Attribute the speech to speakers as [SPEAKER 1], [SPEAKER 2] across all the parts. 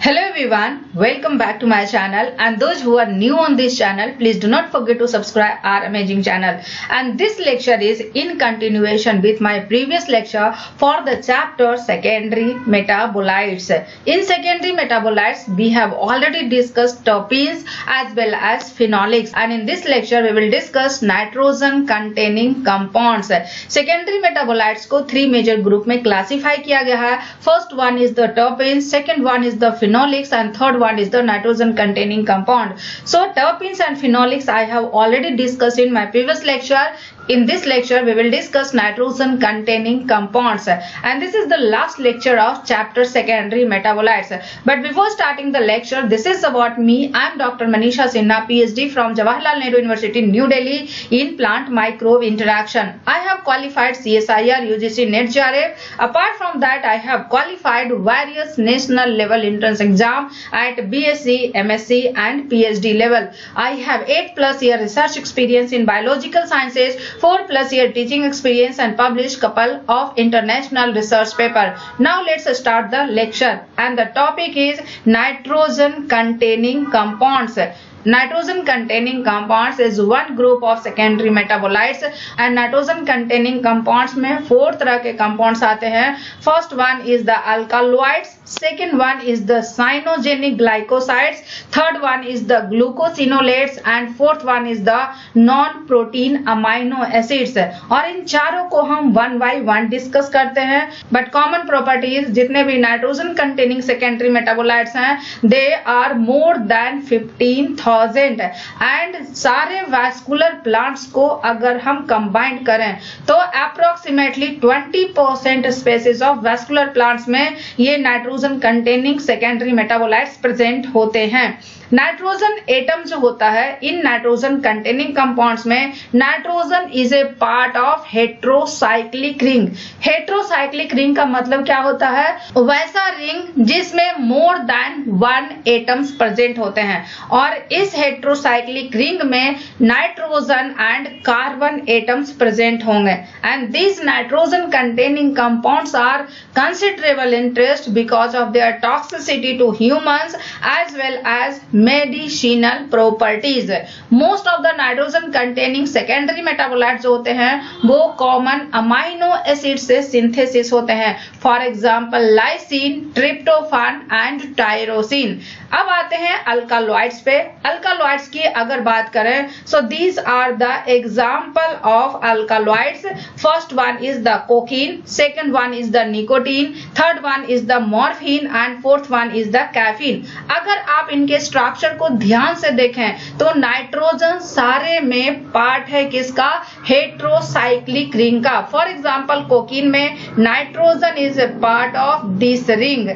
[SPEAKER 1] Hello everyone, welcome back to my channel, and those who are new on this channel, please do not forget to subscribe our amazing channel. And this lecture is in continuation with my previous lecture for the chapter secondary metabolites. In secondary metabolites, we have already discussed terpenes as well as phenolics, and in this lecture we will discuss nitrogen containing compounds. Secondary metabolites को 3 major group में classify किया गया है. First one is the terpenes, second one is the phenolics, and third one is the nitrogen containing compound. So terpenes and phenolics I have already discussed in my previous lecture. In this lecture we will discuss nitrogen containing compounds, and this is the last lecture of chapter secondary metabolites. But before starting the lecture, this is about me. I am Dr. Manisha Sinha, PhD from Jawaharlal Nehru University, New Delhi, in plant microbe interaction. I have qualified CSIR, UGC, NET, JRF. Apart from that, I have qualified various national level entrance exam at BSc, MSc and PhD level. I have 8+ year research experience in biological sciences, 4+ year teaching experience, and published couple of international research paper. Now let's start the lecture, and the topic is nitrogen containing compounds. Nitrogen containing compounds is one group of secondary metabolites, and nitrogen containing compounds में 4 तरह के compounds आते हैं. First one is the alkaloids, second one is the cyanogenic glycosides, third one is the glucosinolates, and fourth one is the non-protein amino acids. और इन चारों को हम one by one discuss करते हैं. But common properties जितने भी nitrogen containing secondary metabolites हैं, they are more than 15,000, and सारे वैस्कुलर प्लांट्स को अगर हम कंबाइन करें तो approximately 20% species of vascular plants में ये nitrogen containing secondary metabolites present होते हैं. नाइट्रोजन एटम जो होता है इन नाइट्रोजन कंटेनिंग कंपाउंड्स में, nitrogen is a part of heterocyclic ring. Heterocyclic ring का मतलब क्या होता है? वैसा रिंग जिसमें मोर देन 1 एटम्स प्रेजेंट होते हैं, और इस हेट्रोसाइक्लिक रिंग में nitrogen and carbon atoms present होंगे. And this nitrogen containing compounds are considerable interest because of their toxicity to humans as well as medicinal properties. Most of the nitrogen containing secondary metabolites जो होते हैं वो common amino acid से synthesis होते हैं. For example lysine, tryptophan and tyrosine. अब आते हैं अल्कालॉइड्स पे. अल्कालॉइड्स की अगर बात करें so these are the example of alkaloids. First one is the cocaine, second one is the nicotine, third one is the morphine and fourth one is the caffeine. अगर आप इनके स्ट्रक्चर को ध्यान से देखें तो नाइट्रोजन सारे में पार्ट है किसका? हेट्रोसाइक्लिक रिंग का. फॉर एग्जांपल कोकीन में nitrogen is a part of this ring.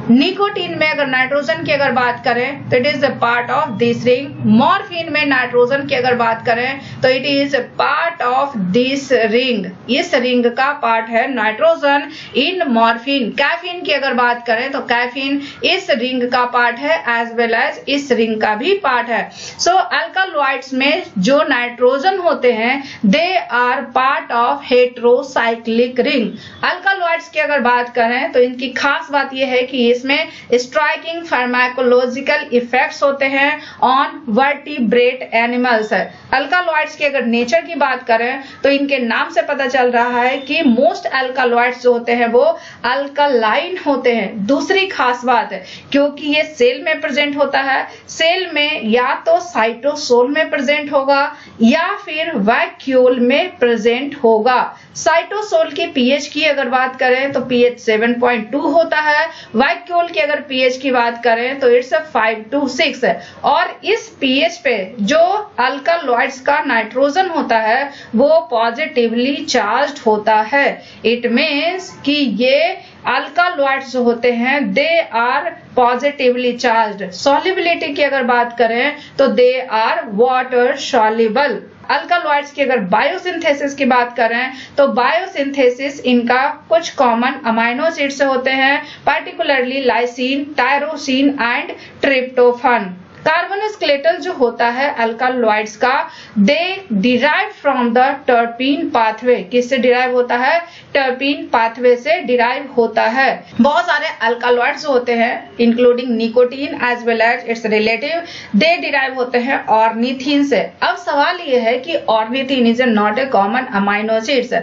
[SPEAKER 1] Nicotine में अगर नाइट्रोजन की अगर बात करें तो it is a part of this ring. Morphine में नाइट्रोजन की अगर बात करें तो it is part of this ring. इस रिंग का पार्ट है नाइट्रोजन इन मॉर्फिन. कैफीन की अगर बात करें तो कैफीन इस रिंग का पार्ट है एज वेल एज इस रिंग का भी पार्ट है. सो अल्कालॉइड्स में जो नाइट्रोजन होते हैं they are part of heterocyclic ring. Alkaloids की अगर बात करें तो इनकी खास बात यह है कि इसमें स्ट्राइकिंग फार्माकोलॉजिकल इफेक्ट्स होते हैं ऑन वर्टिब्रेट एनिमल्स. अल्कालॉइड्स की अगर नेचर की बात करें तो इनके नाम से पता चल रहा है कि मोस्ट अल्कालॉइड्स जो होते हैं वो अल्कलाइन होते हैं. दूसरी खास बात है क्योंकि ये सेल में प्रेजेंट होता है, सेल में या तो साइटोसोल में प्रेजेंट होगा या फिर वैक्यूल में प्रेजेंट होगा. साइटोसोल की पीएच की अगर बात करें तो पीएच 7.2 होता है. वैक्यूल की अगर पीएच की बात करें तो इट्स 5 to 6. और इस पीएच पे जो अल्कालॉइड्स का नाइट्रोजन होता है वो पॉजिटिवली चार्ज्ड होता है. इट मीन्स कि ये अल्कालॉइड्स जो होते हैं they are positively charged. Solubility की अगर बात करें तो they are water soluble. Alkaloids की अगर बायोसिंथेसिस की बात करें तो बायोसिंथेसिस इनका कुछ कॉमन अमाइनो एसिड से होते हैं, particularly lysine, tyrosine and tryptophan. Carbon skeletal जो होता है अल्कालॉइड्स का, they derive from the terpene pathway. किससे डिराइव होता है? टर्पीन पाथवे से डिराइव होता है। बहुत सारे अल्कालॉइड्स होते हैं including nicotine as well as its relative, they derive होते हैं ऑर्निथीन से। अब सवाल ये है कि ornithine is not a common amino acids.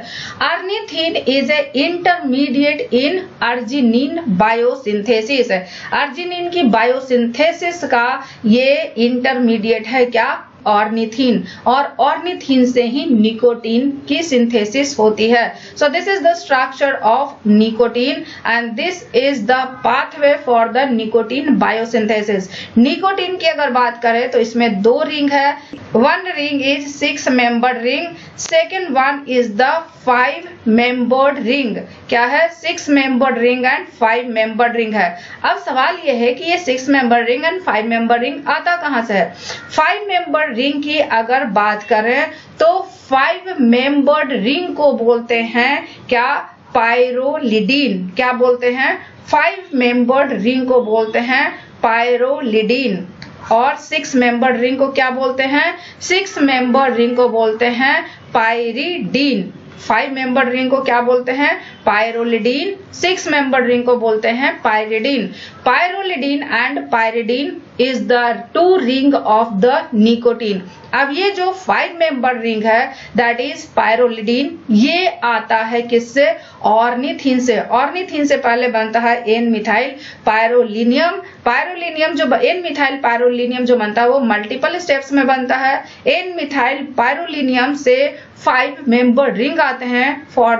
[SPEAKER 1] Ornithine is a intermediate in arginine biosynthesis. Arginine की बायोसिंथेसिस का ये इंटरमीडिएट है क्या? ऑर्निथीन। और ऑर्निथीन से ही निकोटीन की सिंथेसिस होती है। So this is the structure of nicotine and this is the pathway for the nicotine biosynthesis. Nicotine की अगर बात करें तो इसमें दो रिंग है। One ring is 6 membered ring, second one is the 5 membered ring. क्या है? 6 membered ring and 5 membered ring है। अब सवाल ये है कि ये 6 membered ring and 5 membered ring आता कहां से है? 5 मेंबर्ड रिंग की अगर बात करें तो 5 मेंबर्ड रिंग को बोलते हैं क्या? पायरोलिडीन। क्या बोलते हैं? 5 मेंबर्ड रिंग को बोलते हैं पायरोलिडीन। और 6 मेंबर्ड रिंग को क्या बोलते हैं? 6 मेंबर्ड रिंग को बोलते हैं पायरिडीन। 5 मेंबर्ड रिंग को क्या बोलते हैं? पायरोलिडीन। 6 मेंबर्ड रिंग को बोलते हैं pyridine. Pyrrolidine and pyridine is the 2 ring of the nicotine. अब ये जो 5 मेंबर्ड रिंग है दैट इज पायरोलिडीन, ये आता है किससे? ऑर्निथीन से। ऑर्निथीन से पहले बनता है एन मिथाइल पायरोलिनियम। पायरोलिनियम जो एन मिथाइल पायरोलिनियम जो बनता है वो मल्टीपल स्टेप्स में बनता है। एन मिथाइल पायरोलिनियम से 5 मेंबर्ड रिंग आते हैं for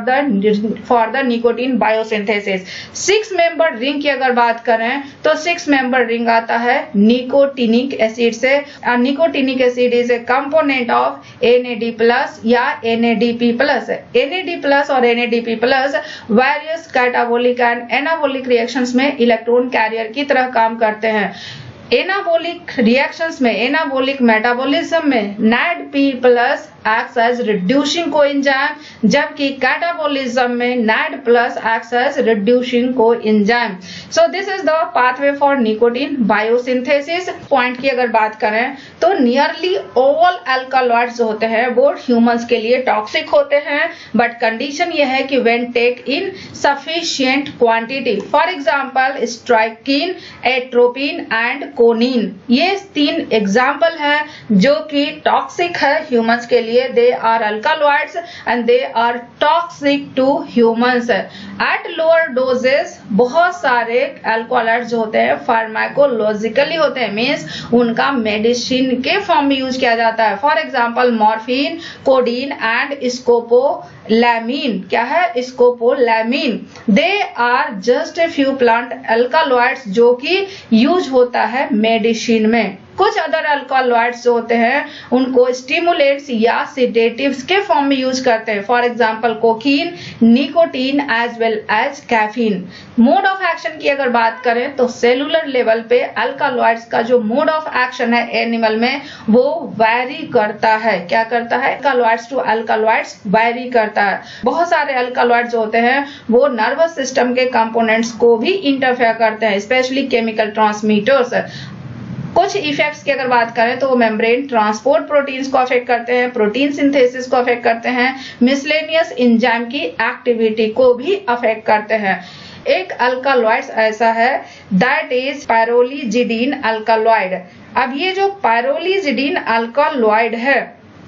[SPEAKER 1] the nicotine biosynthesis. 6 membered ring की अगर बात करें तो 6 मेंबर्ड रिंग आता है निकोटिनिक एसिड से। Nicotinic acid is a component of NAD+ या NADP+। NAD+ और NADP+ various catabolic and anabolic reactions में इलेक्ट्रॉन कैरियर की तरह काम करते हैं। एनाबोलिक रिएक्शंस में, एनाबोलिक मेटाबॉलिज्म में NADP+ acts as reducing coenzyme, जबकि कैटाबोलिज्म में NAD+ acts as reducing coenzyme. So this is the pathway for nicotine biosynthesis. Point की अगर बात करें तो नियरली ऑल अल्कालॉइड्स होते हैं वो ह्यूमंस के लिए टॉक्सिक होते हैं, बट कंडीशन ये है कि when take in sufficient quantity. For example strychnine, atropine and coniine, ये 3 एग्जांपल है जो कि टॉक्सिक है ह्यूमंस के लिए। they are alkaloids and they are toxic to humans. at lower doses बहुत सारे alkaloids जो होते हैं फार्माकोलॉजिकली होते हैं, मीन्स उनका मेडिसिन के फॉर्म में यूज किया जाता है। For example morphine, codeine and scopolamine. क्या है? Scopolamine. They are just a few plant alkaloids जो कि यूज होता है मेडिसिन में। कुछ अदर अल्कालॉइड्स जो होते हैं उनको स्टिमुलेट्स या सिडेटिव्स के फॉर्म में यूज करते हैं। For example cocaine, nicotine as well as caffeine. Mode of action की अगर बात करें तो सेलुलर लेवल पे अल्कालॉइड्स का जो मोड ऑफ एक्शन है एनिमल में वो वैरी करता है। क्या करता है? अल्कालॉइड्स टू अल्कालॉइड्स वैरी करता है। बहुत सारे अल्कालॉइड्स जो होते हैं वो नर्वस सिस्टम के कंपोनेंट्स को भी इंटरफेयर करते हैं, स्पेशली केमिकल ट्रांसमीटर्स। कुछ इफेक्ट्स की अगर बात करें तो वो मेम्ब्रेन ट्रांसपोर्ट प्रोटीन्स को अफेक्ट करते हैं, प्रोटीन सिंथेसिस को अफेक्ट करते हैं, मिसलेनियस एंजाइम की एक्टिविटी को भी अफेक्ट करते हैं। एक अल्कालॉइड्स ऐसा है दैट इज पायरोलिजिडीन अल्कालॉइड। अब ये जो पायरोलिजिडीन अल्कालॉइड है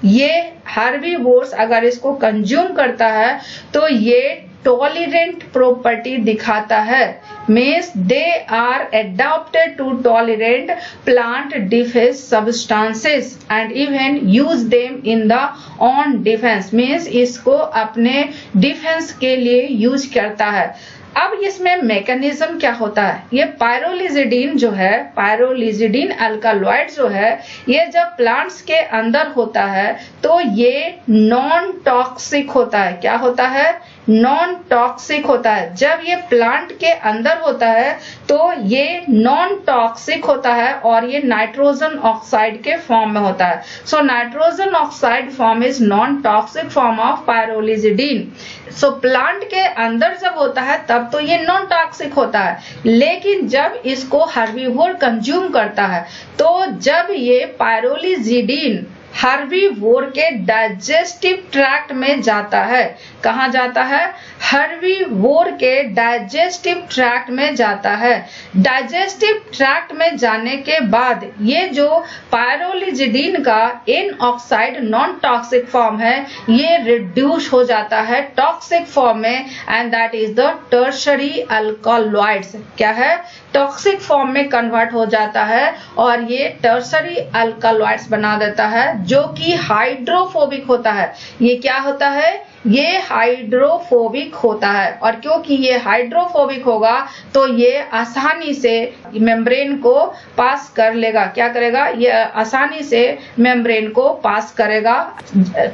[SPEAKER 1] ये हर्बीवोर्स अगर इसको कंज्यूम करता है तो ये टॉलरेंट प्रॉपर्टी दिखाता है, means they are adapted to tolerant plant defence substances and even use them in the own defence, means इसको अपने डिफेंस के लिए यूज करता है। अब इसमें मैकेनिज्म क्या होता है? ये पायरोलिजिडीन जो है, पायरोलिजिडीन अल्कालॉइड जो है, ये जब प्लांट्स के अंदर होता है तो ये नॉन टॉक्सिक होता है। क्या होता है? नॉन टॉक्सिक होता है। जब ये प्लांट के अंदर होता है तो ये नॉन टॉक्सिक होता है और ये नाइट्रोजन ऑक्साइड के फॉर्म में होता है। So nitrogen oxide form is non toxic form of pyrrolizidine. So plant के अंदर जब होता है तब तो ये नॉन टॉक्सिक होता है, लेकिन जब इसको हर्बीवोर कंज्यूम करता है तो जब ये पायरोलिजिडीन हर्बीवोर के डाइजेस्टिव ट्रैक्ट में जाता है, कहाँ जाता है? हर्बीवोर के डाइजेस्टिव ट्रैक्ट में जाता है। डाइजेस्टिव ट्रैक्ट में जाने के बाद ये जो पायरोलिजिडीन का N oxide non toxic form है ये रिड्यूस हो जाता है टॉक्सिक फॉर्म में, and that is the tertiary alkaloids. क्या है? टॉक्सिक फॉर्म में कन्वर्ट हो जाता है और ये टर्शरी अल्कालॉइड्स बना देता है जो कि हाइड्रोफोबिक होता है। ये क्या होता है? ये हाइड्रोफोबिक होता है, और क्योंकि ये हाइड्रोफोबिक होगा तो ये आसानी से मेम्ब्रेन को पास कर लेगा। क्या करेगा? ये आसानी से मेम्ब्रेन को पास करेगा।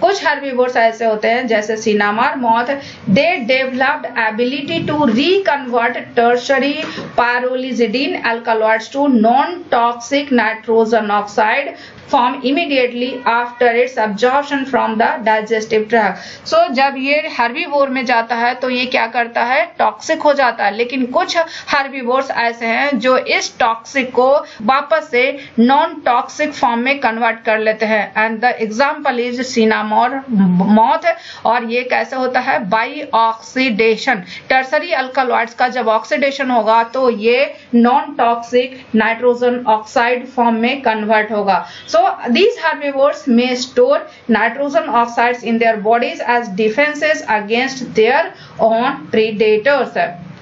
[SPEAKER 1] कुछ हर्बीवोर्स ऐसे होते हैं जैसे cinnabar moth, they developed ability to reconvert tertiary pyrrolizidine alkaloids to non toxic nitrogen oxide form immediately after its absorption from the digestive tract. So जब ये हर्बीवोर में जाता है तो ये क्या करता है? टॉक्सिक हो जाता है। लेकिन कुछ हर्बीवोर्स ऐसे हैं जो इस टॉक्सिक को वापस से नॉन टॉक्सिक फॉर्म में कन्वर्ट कर लेते हैं, and the example is cinnabar moth. और ये कैसे होता है? By oxidation. टर्सरी अल्कालॉइड्स का जब ऑक्सीडेशन होगा तो ये non toxic nitrogen oxide form में कन्वर्ट होगा। So these herbivores may store nitrogen oxides in their bodies as defenses against their own predators.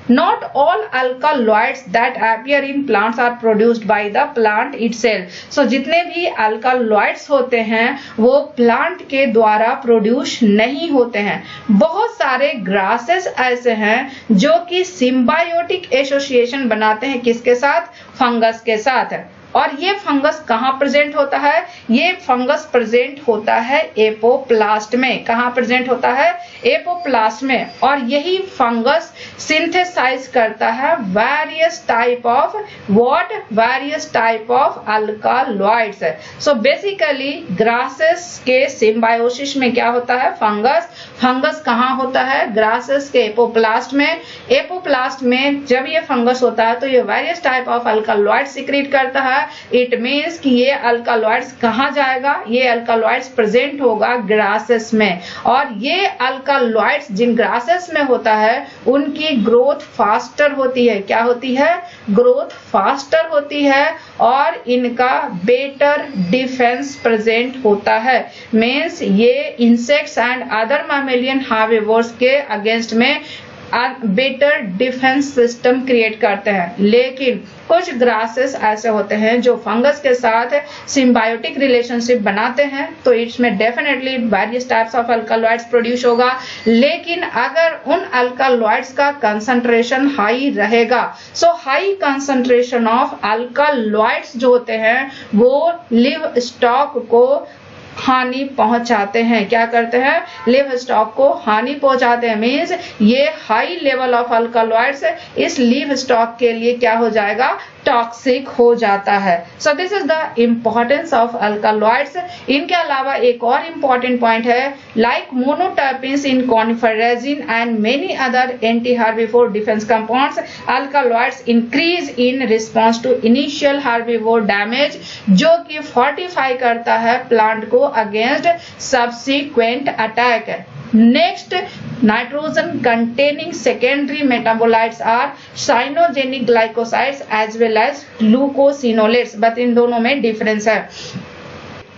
[SPEAKER 1] Not all alkaloids that appear in plants are produced by the plant itself. So जितने भी alkaloids होते हैं वो plant के द्वारा produce नहीं होते हैं। बहुत सारे ग्रासेस ऐसे हैं जो कि सिम्बायोटिक एसोसिएशन बनाते हैं किसके साथ? फंगस के साथ। और ये फंगस कहाँ प्रेजेंट होता है? ये फंगस प्रेजेंट होता है एपोप्लास्ट में। कहाँ प्रेजेंट होता है? एपोप्लास्ट में। और यही फंगस सिंथेसाइज करता है various type of what? Various type of alkaloids. So basically grasses के सिम्बायोसिस में क्या होता है? फंगस। फंगस कहाँ होता है? ग्रासेस के एपोप्लास्ट में। एपोप्लास्ट में जब ये फंगस होता है तो ये वेरियस टाइप ऑफ अल्कालॉइड सीक्रेट करता है। इट मीन्स कि ये अल्कालॉइड्स कहाँ जाएगा? ये अल्कालॉइड्स प्रेजेंट होगा ग्रासेस में, और ये अल्कालॉइड्स जिन ग्रासेस में होता है उनकी ग्रोथ फास्टर होती है। क्या होती है? ग्रोथ फास्टर होती है, और इनका बेटर डिफेंस प्रेजेंट होता है। मीन्स ये इंसेक्ट्स एंड अदर मैमेलियन हार्बिवोर्स के अगेंस्ट में बेटर डिफेंस सिस्टम क्रिएट करते हैं। लेकिन कुछ ग्रासेस ऐसे होते हैं जो फंगस के साथ सिम्बायोटिक रिलेशनशिप बनाते हैं, तो इसमें definitely various types of alkaloids produce होगा। लेकिन अगर उन अल्कालॉइड्स का कंसंट्रेशन हाई रहेगा, so high concentration of alkaloids जो होते हैं वो लिव स्टॉक को हानि पहुंचाते हैं। क्या करते हैं? लिव स्टॉक को हानि पहुंचाते हैं। मीन्स ये हाई लेवल ऑफ अल्कालॉइड्स इस लिव स्टॉक के लिए क्या हो जाएगा? टॉक्सिक हो जाता है। So this is the importance of alkaloids. इनके अलावा एक और इम्पोर्टेंट पॉइंट है, like monoterpenes in conifer resin and many other anti herbivore defence compounds, alkaloids increase in response to initial herbivore damage, जो कि फोर्टिफाई करता है प्लांट को against subsequent attack. Next, nitrogen containing secondary metabolites are cyanogenic glycosides as well as glucosinolates, but in दोनों में difference है।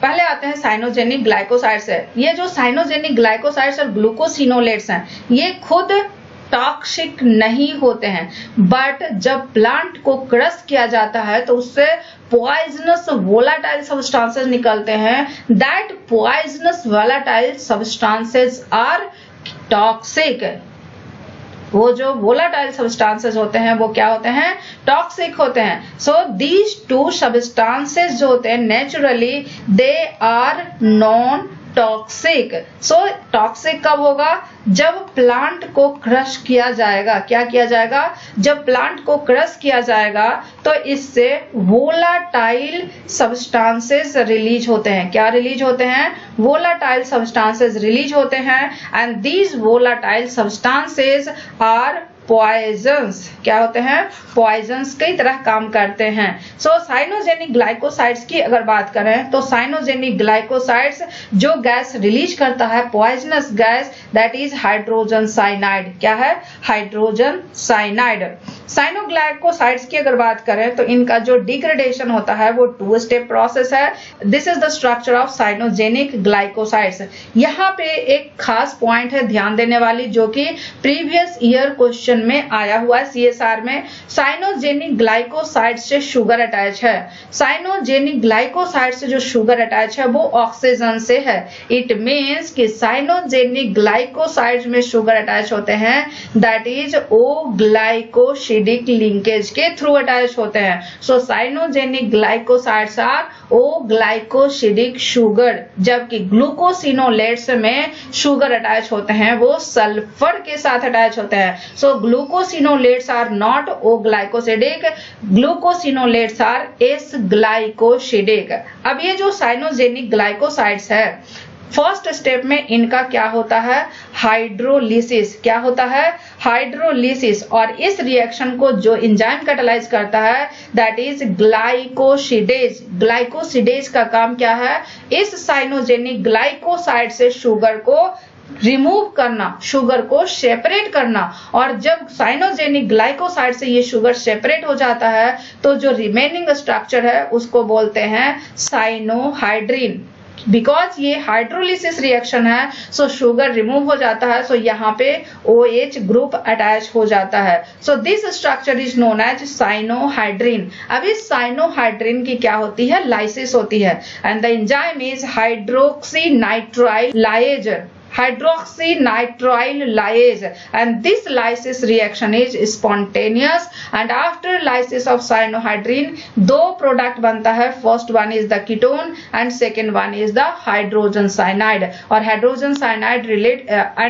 [SPEAKER 1] पहले आते हैं साइनोजेनिक ग्लाइकोसाइड्स है। ये जो साइनोजेनिक ग्लाइकोसाइड्स और ग्लूकोसिनोलेट्स हैं ये खुद टॉक्सिक नहीं होते हैं, बट जब प्लांट को क्रश किया जाता है तो उससे पॉइजनस वोलाटाइल सब्सटेंसेस निकलते हैं। That poisonous volatile substances are toxic. वो जो वोलाटाइल सब्सटेंसेस होते हैं वो क्या होते हैं? टॉक्सिक होते हैं। सो दीज टू सब्सटेंसेस जो होते हैं naturally they are non toxic. So toxic कब होगा? जब प्लांट को क्रश किया जाएगा। क्या किया जाएगा? जब प्लांट को क्रश किया जाएगा तो इससे वोलाटाइल सब्सटेंसेस रिलीज होते हैं। क्या रिलीज होते हैं? वोलाटाइल सब्सटेंसेस रिलीज होते हैं and these volatile substances are poisons. क्या होते हैं? पॉइजन्स की तरह काम करते हैं। सो साइनोजेनिक ग्लाइकोसाइड्स की अगर बात करें तो साइनोजेनिक ग्लाइकोसाइड्स जो गैस रिलीज करता है, poisonous gas, that is hydrogen cyanide. क्या है? Hydrogen cyanide. साइनोग्लाइकोसाइड्स की अगर बात करें तो इनका जो डिग्रेडेशन होता है वो 2 स्टेप प्रोसेस है। This is the structure of cyanogenic glycosides. यहाँ पे एक खास पॉइंट है ध्यान देने वाली, जो कि प्रीवियस ईयर क्वेश्चन में आया हुआ है सीएसआर में। साइनोजेनिक ग्लाइकोसाइड से शुगर अटैच है। साइनोजेनिक ग्लाइकोसाइड से जो शुगर अटैच है वो ऑक्सीजन से है। इट मींस कि साइनोजेनिक ग्लाइकोसाइड में शुगर अटैच होते हैं, that is O glycosidic linkage के थ्रू अटैच होते हैं। So cyanogenic glycosides are O glycosidic sugar, जबकि ग्लूकोसिनोलेट्स में शुगर अटैच होते हैं वो सल्फर के साथ अटैच होते हैं। So glucosinolates are not O glycosidic, glucosinolates R S glycosidic. अब ये जो साइनोजेनिक ग्लाइकोसाइड्स है, फर्स्ट स्टेप में इनका क्या होता है? हाइड्रोलिसिस। क्या होता है? हाइड्रोलिसिस। और इस रिएक्शन को जो एंजाइम कैटालाइज करता है दैट इज ग्लाइकोसिडेज। ग्लाइकोसिडेज का काम क्या है? इस साइनोजेनिक ग्लाइकोसाइड से शुगर को रिमूव करना, शुगर को सेपरेट करना। और जब साइनोजेनिक ग्लाइकोसाइड से ये शुगर सेपरेट हो जाता है तो जो रिमेनिंग स्ट्रक्चर है उसको बोलते हैं साइनोहाइड्रिन। बिकॉज ये हाइड्रोलिसिस रिएक्शन है सो शुगर रिमूव हो जाता है, सो यहाँ पे OH ग्रुप अटैच हो जाता है। So this structure is known as cyanohydrin. अब इस साइनोहाइड्रिन की क्या होती है? लाइसिस होती है and the enzyme is hydroxynitrile lyase. hydroxynitrile lyase, and this lysis reaction is spontaneous, and after lysis of cyanohydrin दो प्रोडक्ट बनता है। First one is the ketone and second one is the hydrogen cyanide. और hydrogen cyanide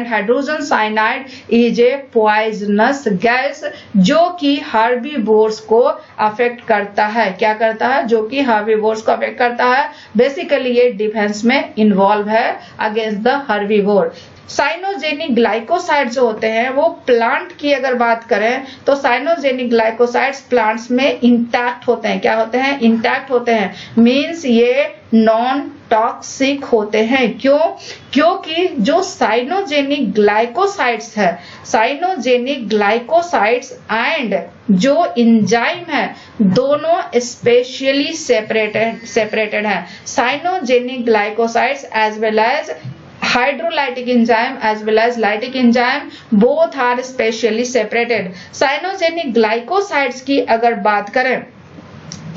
[SPEAKER 1] hydrogen cyanide is a poisonous gas जो कि herbivores को affect करता है। क्या करता है? जो कि हार्बीवोर्स को अफेक्ट करता है। बेसिकली ये डिफेंस में इन्वॉल्व है against the herbivore. Cyanogenic glycoside जो होते हैं वो प्लांट की अगर बात करें तो साइनोजेनिक ग्लाइकोसाइड्स प्लांट्स में इंटैक्ट होते हैं। क्या होते हैं? इंटैक्ट होते हैं। मींस ये नॉन टॉक्सिक होते हैं। क्यों? क्योंकि जो साइनोजेनिक ग्लाइकोसाइड्स है, साइनोजेनिक ग्लाइकोसाइड्स एंड जो एंजाइम है दोनों स्पेशली सेपरेटेड है। Cyanogenic glycosides as well as hydrolytic enzyme as well as lytic enzyme both are specially separated. Cyanogenic glycosides की अगर बात करें,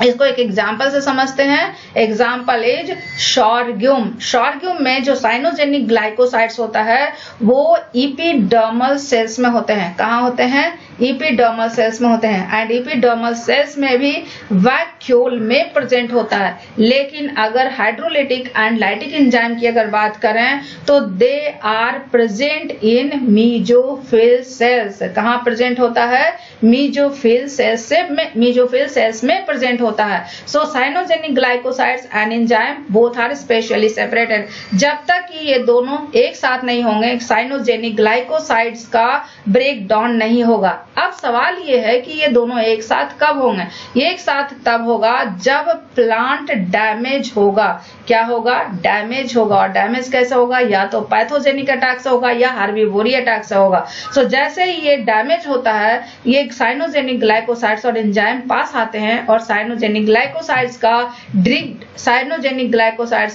[SPEAKER 1] इसको एक एग्जाम्पल से समझते हैं। Example is शॉर्ग्यूम। शॉर्ग्यूम में जो साइनोजेनिक ग्लाइकोसाइड्स होता है वो इपिडर्मल सेल्स में होते हैं। कहाँ होते हैं? इपिडर्मल सेल्स में होते हैं। एंड इपिडर्मल सेल्स में भी वैक्यूल में प्रेजेंट होता है। लेकिन अगर हाइड्रोलिटिक एंड लाइटिक एंजाइम की अगर बात करें तो they are present in mesophyll cells. कहाँ प्रेजेंट होता है? मीजोफिल सेल्स में प्रेजेंट होता है। So cyanogenic glycosides and enzyme both are spatially separated. जब तक कि ये दोनों एक साथ नहीं होंगे साइनोजेनिक ग्लाइकोसाइड्स का ब्रेक डाउन नहीं होगा। अब सवाल ये है कि ये दोनों एक साथ कब होंगे? ये एक साथ तब होगा जब प्लांट डैमेज होगा। क्या होगा? डैमेज होगा। और डैमेज कैसे होगा? या तो पैथोजेनिक अटैक से होगा या हार्बीवोरी अटैक से होगा। सो जैसे ही ये डैमेज होता है ये साइनोजेनिक ग्लाइकोसाइड्स और एंजाइम पास आते हैं और साइनोजेनिक ग्लाइकोसाइड्स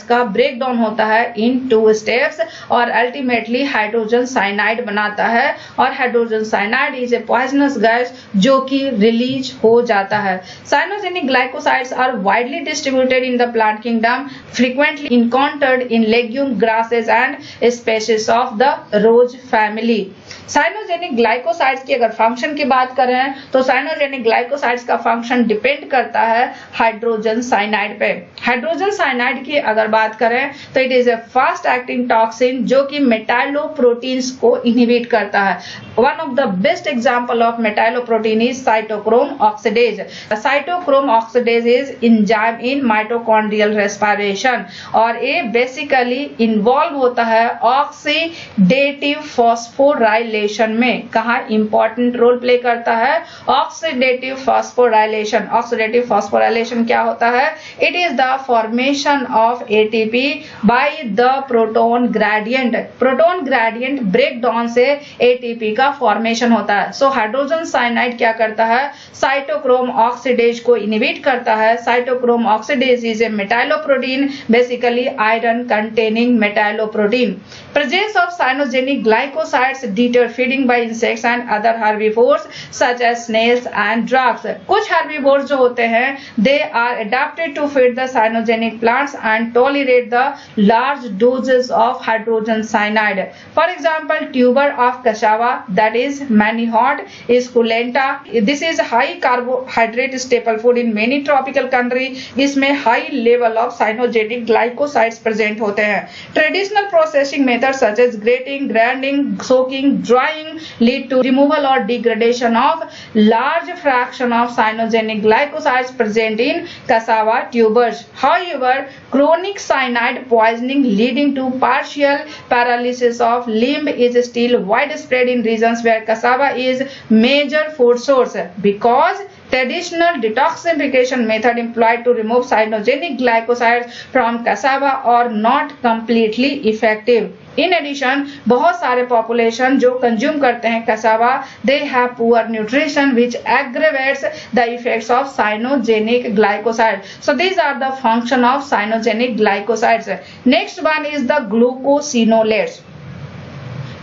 [SPEAKER 1] का ब्रेक डाउन होता है इन 2 स्टेप्स और अल्टीमेटली हाइड्रोजन साइनाइड बनाता है। और hydrogen cyanide is a poisonous gas जो कि रिलीज हो जाता है। Cyanogenic glycosides are widely distributed in the plant kingdom, frequently encountered in legume grasses and species of the rose family. Cyanogenic glycosides की अगर फंक्शन की बात करें तो साइनोजेनिक ग्लाइकोसाइड्स का फंक्शन डिपेंड करता है हाइड्रोजन साइनाइड पे। हाइड्रोजन साइनाइड की अगर बात करें तो it is a fast acting toxin जो कि मेटालोप्रोटीन्स को इनहिबिट करता है। One of the best example of metalloprotein is cytochrome oxidase. Cytochrome oxidase is enzyme in mitochondrial respiration और ये बेसिकली इन्वॉल्व होता है ऑक्सीडेटिव फॉस्फोराइलेशन में। कहा इंपॉर्टेंट रोल प्ले करता है ऑक्सीडेटिव फॉस्फोराइलेशन। ऑक्सीडेटिव फॉस्फोराइलेशन क्या होता है? It is the formation of ATP by the proton gradient. Proton gradient break down से एटीपी का फॉर्मेशन होता है। सो हाइड्रोजन साइनाइड क्या करता है? साइटोक्रोम ऑक्सीडेज को इनहिबिट करता है। Cytochrome oxidase is a metalloprotein, basically iron containing metalloprotein. Presence of cyanogenic glycosides deter feeding by insects and other herbivores such as snails and drakes. कुछ herbivores जो होते हैं they are adapted to feed the cyanogenic plants and tolerate the large doses of hydrogen cyanide. For example, tuber of cassava that is manihot is Esculenta. This is high carbohydrate staple food in many tropical country. इसमें high level of cyanogenic glycosides present होते हैं। Traditional processing methods such as grating, grinding, soaking, drying lead to removal or degradation of large fraction of cyanogenic glycosides present in cassava tubers. However, chronic cyanide poisoning leading to partial paralysis of limb is still widespread in regions where cassava is major food source because traditional detoxification method employed to remove cyanogenic glycosides from cassava are not completely effective. In addition, बहुत सारे population जो consume करते हैं cassava, they have poor nutrition which aggravates the effects of cyanogenic glycosides. So these are the function of cyanogenic glycosides. Next one is the glucosinolates.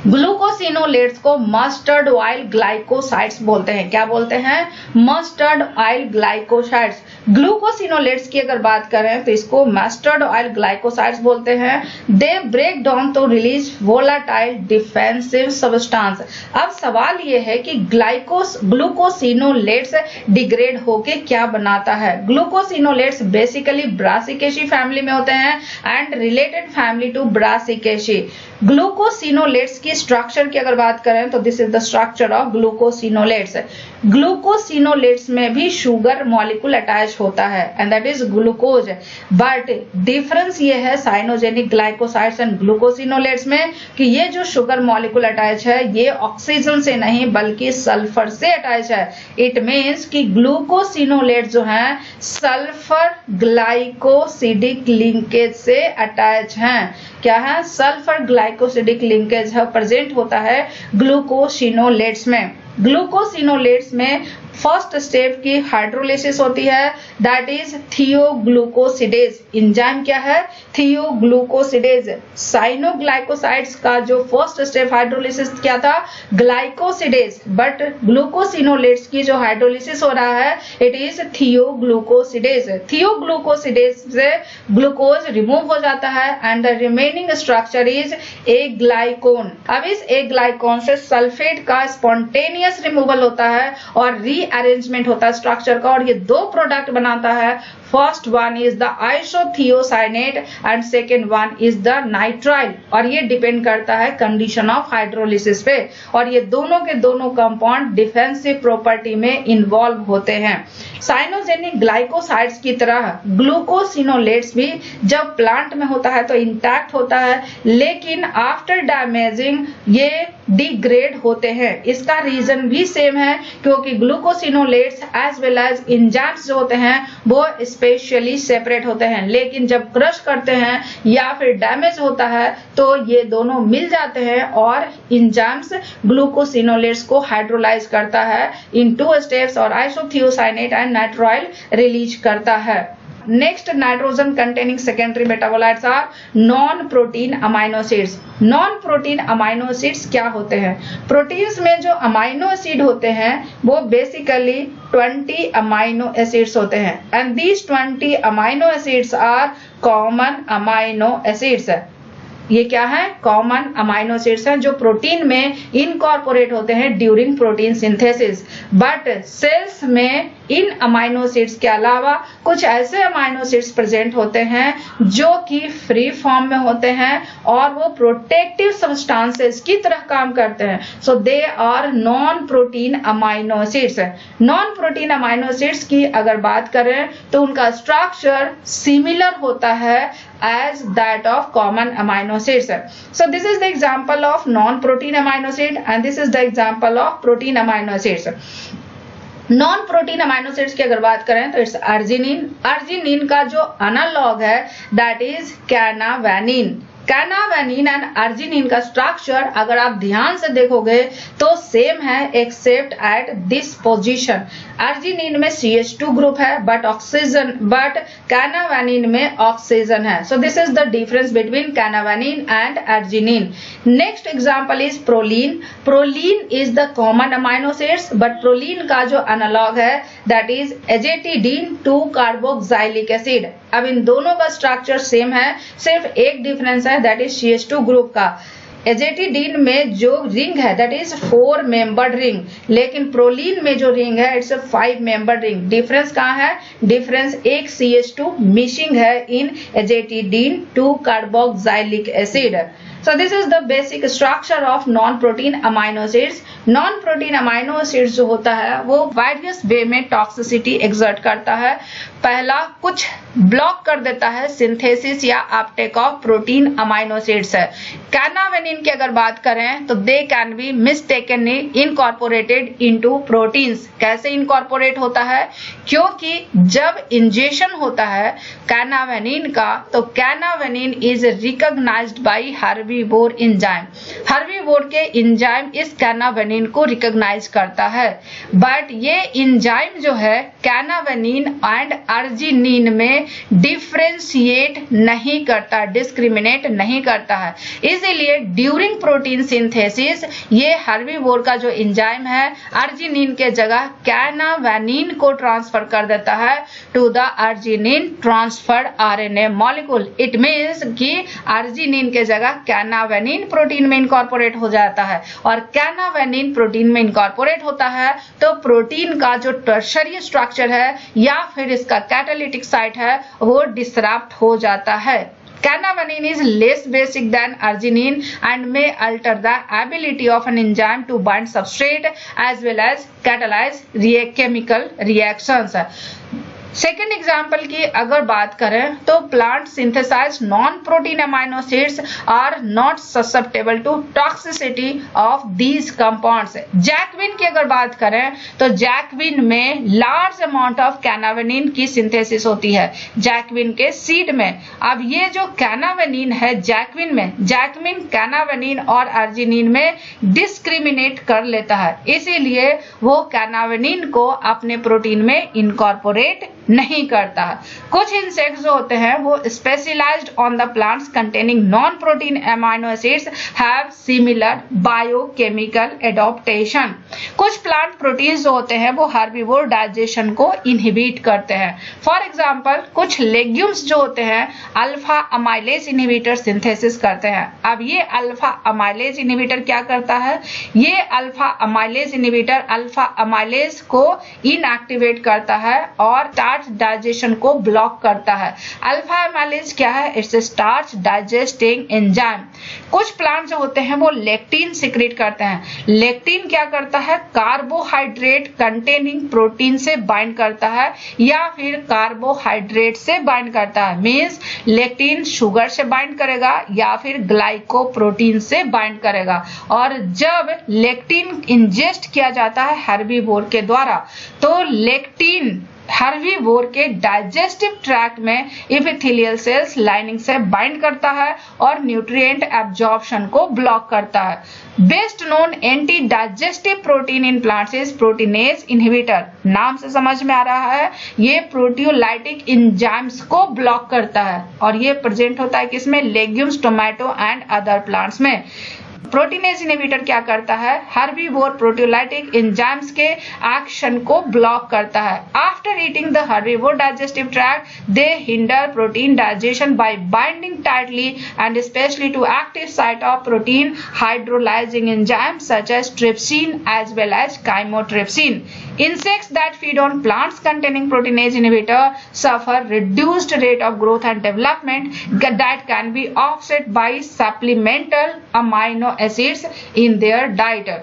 [SPEAKER 1] Glucosinolates को mustard oil glycosides बोलते हैं। क्या बोलते हैं? Mustard oil glycosides. Glucosinolates की अगर बात करें तो इसको मस्टर्ड ऑयल ग्लाइकोसाइड्स बोलते हैं। They break down to release volatile defensive substance. अब सवाल ये है कि ग्लूकोसिनोलेट्स डिग्रेड होके क्या बनाता है? ग्लूकोसिनोलेट्स बेसिकली ब्रासिकेसी फैमिली में होते हैं and related family to Brassicaceae. Glucosinolates की स्ट्रक्चर की अगर बात करें तो this is the structure of glucosinolates. Glucosinolates में भी शुगर मॉलिक्यूल अटैच होता है and that is glucose. But difference ये है साइनोजेनिक ग्लाइकोसाइड्स एंड ग्लूकोसिनोलेट्स में कि ये जो शुगर मॉलिक्यूल अटैच है ये ऑक्सीजन से नहीं बल्कि सल्फर से अटैच है। इट मीन्स कि ग्लूकोसिनोलेट जो है सल्फर ग्लाइकोसिडिक लिंकेज से अटैच हैं। क्या है? सल्फर ग्लाइकोसिडिक लिंकेज है प्रेजेंट होता है ग्लूकोसिनोलेट्स में। ग्लूकोसिनोलेट्स में फर्स्ट स्टेप की हाइड्रोलिसिस होती है दैट इज थियोग्लूकोसिडेज। एंजाइम क्या है? थियोग्लूकोसिडेज। साइनोग्लाइकोसाइड्स का जो फर्स्ट स्टेप हाइड्रोलिसिस क्या था? ग्लाइकोसिडेज। बट ग्लूकोसिनोलेट्स की जो हाइड्रोलिसिस हो रहा है इट इज थियोग्लूकोसिडेज। थियोग्लूकोसिडेज से ग्लूकोज रिमूव हो जाता है and the remaining structure is a ग्लाइकोन। अब इस ए ग्लाइकोन से सल्फेट का स्पॉन्टेनियस रिमूवल होता है और रीअरेंजमेंट होता है स्ट्रक्चर का और ये दो प्रोडक्ट बनाता है। First one is the isothiocyanate and second one is the nitrile और ये डिपेंड करता है कंडीशन ऑफ हाइड्रोलिसिस पे और ये दोनों के दोनों कंपाउंड डिफेंसिव प्रॉपर्टी में इन्वॉल्व होते हैं। साइनोजेनिक ग्लाइकोसाइड्स की तरह ग्लूकोसिनोलेट्स भी जब प्लांट में होता है तो इंटैक्ट होता है लेकिन आफ्टर डैमेजिंग ये डिग्रेड होते हैं। इसका रीजन भी सेम है क्योंकि glucosinolates as well as enzymes जो होते हैं वो स्पेशली सेपरेट होते हैं लेकिन जब क्रश करते हैं या फिर डैमेज होता है तो ये दोनों मिल जाते हैं और एंजाइम्स ग्लूकोसिनोलेट्स को हाइड्रोलाइज करता है इन 2 स्टेप्स और आइसोथियोसाइनेट एंड नाइट्राइल रिलीज करता है। Next, nitrogen containing secondary metabolites are non-protein amino acids. Non-protein amino acids क्या होते हैं? प्रोटीन्स में जो अमाइनो एसिड होते हैं वो बेसिकली 20 अमाइनो एसिड्स होते हैं, and these 20 amino acids are common amino acids. ये क्या है? कॉमन अमाइनो एसिड्स हैं जो प्रोटीन में इनकॉर्पोरेट होते हैं during protein synthesis. But cells में इन अमाइनो एसिड्स के अलावा कुछ ऐसे अमाइनो एसिड्स प्रेजेंट होते हैं जो कि फ्री फॉर्म में होते हैं और वो प्रोटेक्टिव सब्सटेंसेस की तरह काम करते हैं. So they are non protein amino acids. Non protein amino acids की अगर बात करें तो उनका स्ट्रक्चर सिमिलर होता है as that of common amino acids. So this is the example of non-protein amino acid and this is the example of protein amino acids. Non protein amino acids की अगर बात करें तो इट्स अर्जिनिन. अर्जिनिन का जो analogue है that is canavanine. Canavanine and arginine का structure अगर आप ध्यान से देखोगे तो सेम है except at this position. Arginine में CH2 ग्रुप है बट कैनावेनिन में ऑक्सीजन है. So this is the difference between canavanine and arginine. Next example is proline. Proline is the common amino acids but proline का जो analogue है that is azetidine 2 carboxylic acid. अब इन दोनों का स्ट्रक्चर सेम है, सिर्फ एक डिफरेंस है दैट इज CH2 ग्रुप का. एजेटिडीन में जो रिंग है दैट इज 4 मेंबर्ड रिंग, लेकिन प्रोलीन में जो रिंग है इट्स 5 मेंबर्ड रिंग. डिफरेंस कहाँ है? डिफरेंस एक CH2 मिसिंग है इन एजेटिडीन 2 carboxylic acid. So this is the basic structure of non-protein amino acids. Non-protein amino acids जो होता है वो various way में toxicity exert करता है. पहला, कुछ ब्लॉक कर देता है सिंथेसिस या Uptake of protein amino acids है. कैनावेनिन की अगर बात करें तो they can be mistakenly incorporated into proteins. कैसे इनकॉर्पोरेट होता है? क्योंकि जब इंजेक्शन होता है कैनावेनिन का तो canavanine is recognised by herbivore enzyme. Herbivore के एंजाइम इस कैनावेनिन को रिकॉग्नाइज करता है, बट ये एंजाइम जो है कैनावेनिन एंड अर्जिनिन में डिफरेंशिएट नहीं करता, डिस्क्रिमिनेट नहीं करता है. इसीलिए ड्यूरिंग प्रोटीन सिंथेसिस ये हर्बीवोर का जो एंजाइम है अर्जिनिन के जगह कैनावेनिन को ट्रांसफर कर देता है to the arginine transferred RNA molecule. It means कि अर्जिनिन के जगह कैनावेनिन प्रोटीन में इनकॉर्पोरेट हो जाता है, और कैनावेनिन प्रोटीन में इनकॉर्पोरेट होता है तो प्रोटीन का जो टर्शरी स्ट्रक्चर है या फिर इसका कैटालिटिक साइट है वो डिसरप्ट हो जाता है. Canavenin is less basic than arginine and may alter the ability of an enzyme to bind substrate as well as catalyze chemical reactions. Second example की अगर बात करें तो plant synthesise non protein amino acids are not susceptible to toxicity of these compounds. Jack bean की अगर बात करें तो जैक्विन में लार्ज अमाउंट ऑफ कैनावेनिन की सिंथेसिस होती है जैक्विन के सीड में. अब ये जो कैनावेनिन है जैक्विन में, जैक्विन कैनावेनिन और अर्जिनिन में डिस्क्रिमिनेट कर लेता है, इसीलिए वो कैनावेनिन को अपने प्रोटीन में इनकॉर्पोरेट नहीं करता. कुछ इंसेक्ट्स जो होते हैं वो specialised on the plants containing non protein amino acids have similar biochemical adaptation. कुछ प्लांट प्रोटीन्स जो होते हैं वो हर्बीवोर डाइजेशन को इनहिबिट करते हैं. फॉर एग्जांपल कुछ लेग्यूम्स जो होते हैं अल्फा अमाइलेज इनहिबिटर सिंथेसिस करते हैं. अब ये अल्फा अमाइलेज इनहिबिटर क्या करता है? ये alpha amylase inhibitor alpha amylase को इनएक्टिवेट करता है और स्टार्च डाइजेशन को ब्लॉक करता है. अल्फा अमाइलेज क्या है? It's starch digesting enzyme. कुछ प्लांट जो होते हैं वो लेक्टिन सिक्रीट करते हैं. लेक्टिन क्या करता है? कार्बोहाइड्रेट कंटेनिंग प्रोटीन से बाइंड करता है या फिर कार्बोहाइड्रेट से बाइंड करता है. मींस लेक्टिन शुगर से बाइंड करेगा या फिर ग्लाइकोप्रोटीन से बाइंड करेगा. और जब लेक्टिन इंजेस्ट किया जाता है हर्बीवोर के द्वारा तो लेक्टिन हर्बीवोर के डाइजेस्टिव ट्रैक्ट में इपिथेलियल सेल्स लाइनिंग से बाइंड करता है और न्यूट्रिएंट एब्जॉर्प्शन को ब्लॉक करता है। Best known anti digestive protein in plants is proteinase inhibitor. नाम से समझ में आ रहा है, ये प्रोटियोलाइटिक एंजाइम्स को ब्लॉक करता है और ये प्रेजेंट होता है किसमें? Legumes, tomato and other plants में। प्रोटीनेज इनहिबिटर क्या करता है? हर्बीवोर प्रोटियोलाइटिक एंजाइम्स के एक्शन को ब्लॉक करता है। After eating the herbivore digestive tract they hinder protein digestion by binding tightly and specially to active site of protein hydrolysing enzyme such as trypsin as well as chymotrypsin. Insects that feed on plants containing proteinase inhibitor suffer reduced rate of growth and development that can be offset by supplemental amino acids in their diet.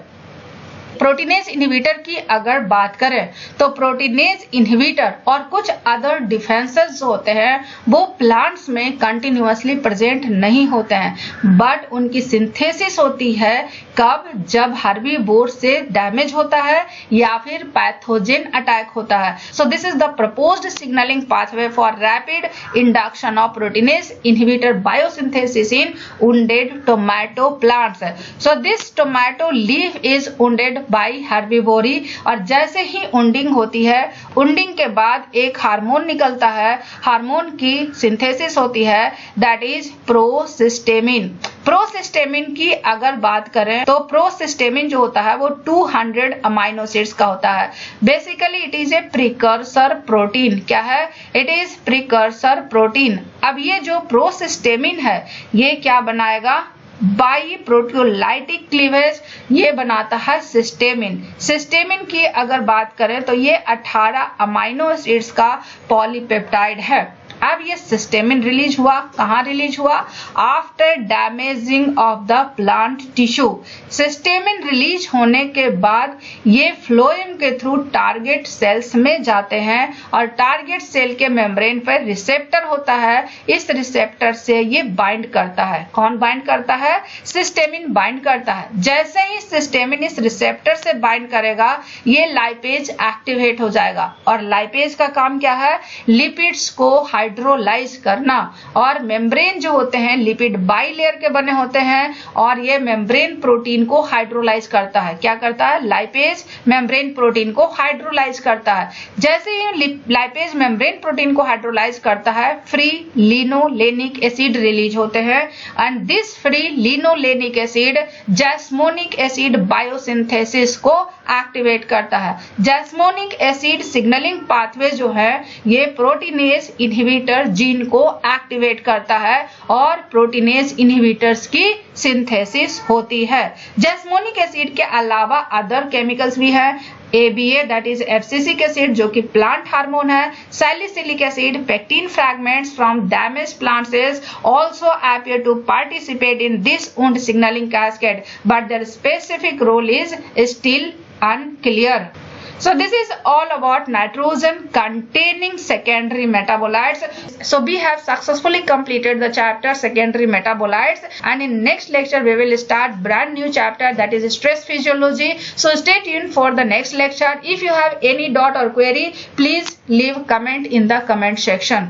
[SPEAKER 1] Proteinase inhibitor की अगर बात करें तो proteinase inhibitor और कुछ other defences जो होते हैं वो प्लांट्स में कंटिन्यूअसली प्रेजेंट नहीं होते हैं, बट उनकी सिंथेसिस होती है कब? जब हर्बीवोर से डैमेज होता है या फिर पैथोजेन अटैक होता है। So this is the proposed signalling pathway for rapid induction of proteinase inhibitor biosynthesis in wounded tomato plants. So this tomato leaf is wounded by herbivory और जैसे ही उंडिंग होती है, उंडिंग के बाद एक हार्मोन निकलता है, हार्मोन की सिंथेसिस होती है दैट इज प्रोसिस्टेमिन। प्रोसिस्टेमिन की अगर बात करें तो प्रोसिस्टेमिन जो होता है वो 200 अमाइनो एसिड्स का होता है। Basically it is A precursor protein. क्या है? It is precursor protein. अब ये जो प्रोसिस्टेमिन है ये क्या बनाएगा? बाई प्रोटियोलाइटिक क्लीवेज ये बनाता है सिस्टेमिन। सिस्टेमिन की अगर बात करें तो ये 18 अमाइनो एसिड्स का पॉलीपेप्टाइड है। अब ये सिस्टेमिन रिलीज हुआ, कहाँ रिलीज हुआ? After damaging of the plant tissue. Systemin release होने के बाद ये फ्लोएम के थ्रू टारगेट सेल्स में जाते हैं और टारगेट सेल के मेम्ब्रेन पर रिसेप्टर होता है। इस रिसेप्टर से ये बाइंड करता है। कौन बाइंड करता है? सिस्टेमिन बाइंड करता है। जैसे ही सिस्टेमिन इस रिसेप्टर से बाइंड करेगा ये लाइपेज एक्टिवेट हो जाएगा और लाइपेज का काम क्या है? लिपिड्स को हाइड्रोलाइज करना। और मेम्ब्रेन जो होते हैं लिपिड बाइलेयर के बने होते हैं और ये मेम्ब्रेन प्रोटीन को हाइड्रोलाइज करता है। क्या करता है? लाइपेज मेम्ब्रेन प्रोटीन को हाइड्रोलाइज करता है। जैसे ही लाइपेज मेम्ब्रेन प्रोटीन को हाइड्रोलाइज करता है फ्री लिनोलेनिक एसिड रिलीज होते हैं and this free linolenic acid jasmonic acid biosynthesis को एक्टिवेट करता है। जैस्मोनिक एसिड सिग्नलिंग पाथवे जो है ये प्रोटीनेज इनहिबिटर जीन को एक्टिवेट करता है और प्रोटीनेज इनहिबिटर्स की सिंथेसिस होती है। जैस्मोनिक एसिड के अलावा अदर केमिकल्स भी हैं। ABA that is abscisic acid जो कि प्लांट हार्मोन है, salicylic acid, pectin fragments from damage plant cells also appear to participate in this wound signaling cascade, but their specific role is still unclear. So this is all about nitrogen containing secondary metabolites. So we have successfully completed the chapter secondary metabolites, and in next lecture we will start brand new chapter that is stress physiology. So stay tuned for the next lecture. If you have any doubt or query, please leave comment in the comment section.